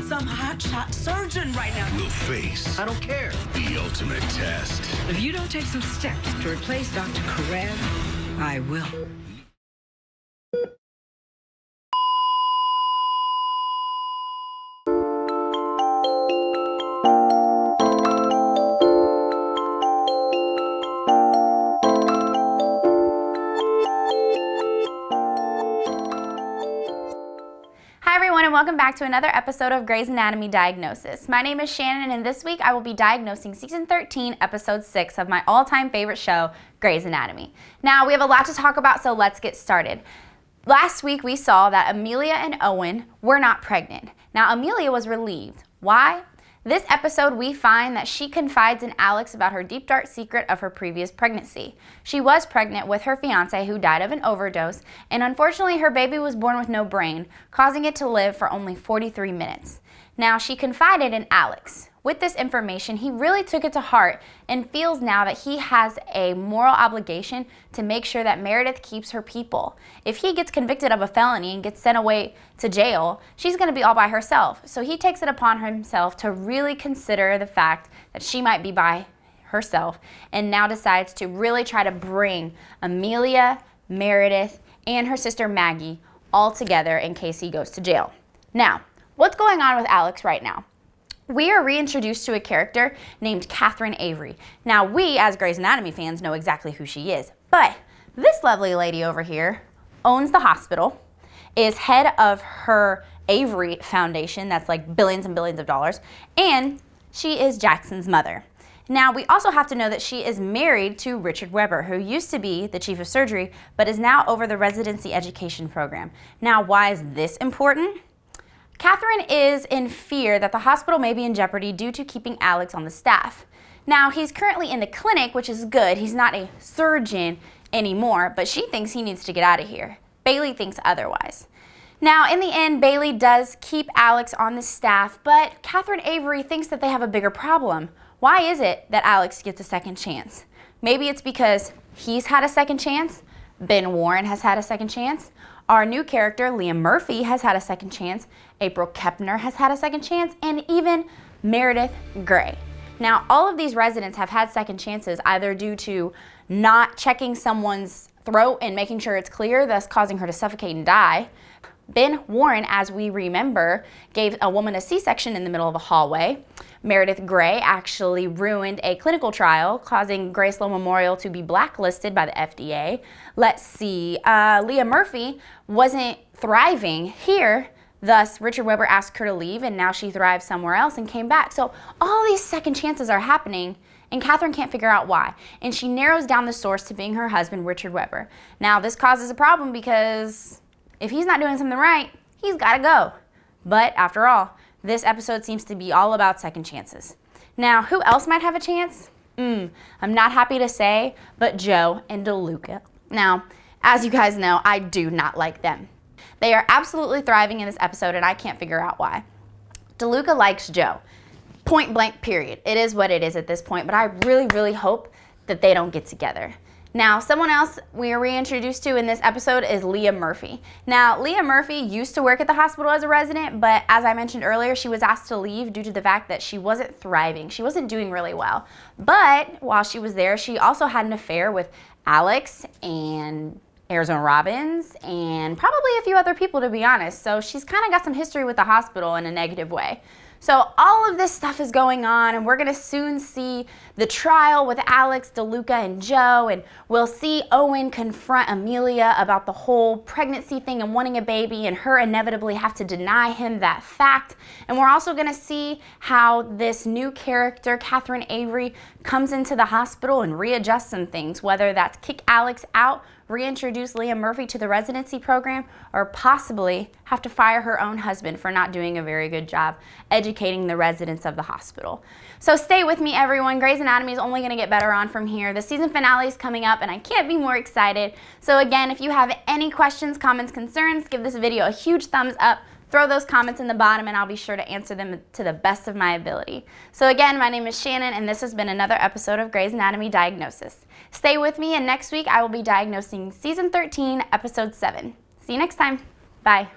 some hotshot surgeon right now. Will face. I don't care. The ultimate test. If you don't take some steps to replace Dr. Karev, I will. Hi everyone, and welcome back to another episode of Grey's Anatomy Diagnosis. My name is Shannon, and this week I will be diagnosing Season 13, Episode 6 of my all-time favorite show, Grey's Anatomy. Now, we have a lot to talk about, so let's get started. Last week we saw that Amelia and Owen were not pregnant. Now, Amelia was relieved. Why? This episode, we find that she confides in Alex about her deep, dark secret of her previous pregnancy. She was pregnant with her fiancé who died of an overdose, and unfortunately her baby was born with no brain, causing it to live for only 43 minutes. Now, she confided in Alex. With this information, he really took it to heart and feels now that he has a moral obligation to make sure that Meredith keeps her people. If he gets convicted of a felony and gets sent away to jail, she's going to be all by herself. So he takes it upon himself to really consider the fact that she might be by herself, and now decides to really try to bring Amelia, Meredith, and her sister Maggie all together in case he goes to jail. Now, what's going on with Alex right now? We are reintroduced to a character named Catherine Avery. Now, we as Grey's Anatomy fans know exactly who she is, but this lovely lady over here owns the hospital, is head of her Avery Foundation, that's like billions and billions of dollars, and she is Jackson's mother. Now, we also have to know that she is married to Richard Weber, who used to be the chief of surgery, but is now over the residency education program. Now, why is this important? Catherine is in fear that the hospital may be in jeopardy due to keeping Alex on the staff. Now, he's currently in the clinic, which is good. He's not a surgeon anymore, but she thinks he needs to get out of here. Bailey thinks otherwise. Now, in the end, Bailey does keep Alex on the staff, but Catherine Avery thinks that they have a bigger problem. Why is it that Alex gets a second chance? Maybe it's because he's had a second chance, Ben Warren has had a second chance, our new character, Leah Murphy, has had a second chance, April Kepner has had a second chance, and even Meredith Grey. Now, all of these residents have had second chances, either due to not checking someone's throat and making sure it's clear, thus causing her to suffocate and die. Ben Warren, as we remember, gave a woman a C-section in the middle of a hallway. Meredith Grey actually ruined a clinical trial, causing Grey Sloan Memorial to be blacklisted by the FDA. Let's see, Leah Murphy wasn't thriving here, thus Richard Weber asked her to leave, and now she thrives somewhere else and came back. So all these second chances are happening, and Catherine can't figure out why. And she narrows down the source to being her husband, Richard Weber. Now, this causes a problem because if he's not doing something right, he's got to go. But after all, this episode seems to be all about second chances. Now, who else might have a chance? I'm not happy to say, but Joe and DeLuca. Now, as you guys know, I do not like them. They are absolutely thriving in this episode, and I can't figure out why. DeLuca likes Joe. Point blank, period. It is what it is at this point, but I really, really hope that they don't get together. Now, someone else we are reintroduced to in this episode is Leah Murphy. Now, Leah Murphy used to work at the hospital as a resident, but as I mentioned earlier, she was asked to leave due to the fact that she wasn't thriving. She wasn't doing really well. But while she was there, she also had an affair with Alex and Arizona Robbins and probably a few other people, to be honest. So she's kind of got some history with the hospital in a negative way. So all of this stuff is going on, and we're going to soon see the trial with Alex, DeLuca, and Joe, and we'll see Owen confront Amelia about the whole pregnancy thing and wanting a baby, and her inevitably have to deny him that fact. And we're also going to see how this new character, Catherine Avery, comes into the hospital and readjusts some things, whether that's kick Alex out, reintroduce Leah Murphy to the residency program, or possibly have to fire her own husband for not doing a very good job educating the residents of the hospital. So stay with me, everyone. Grey's Anatomy is only going to get better on from here. The season finale is coming up, and I can't be more excited. So again, if you have any questions, comments, concerns, give this video a huge thumbs up. Throw those comments in the bottom, and I'll be sure to answer them to the best of my ability. So again, my name is Shannon, and this has been another episode of Grey's Anatomy Diagnosis. Stay with me, and next week I will be diagnosing Season 13, Episode 7. See you next time. Bye.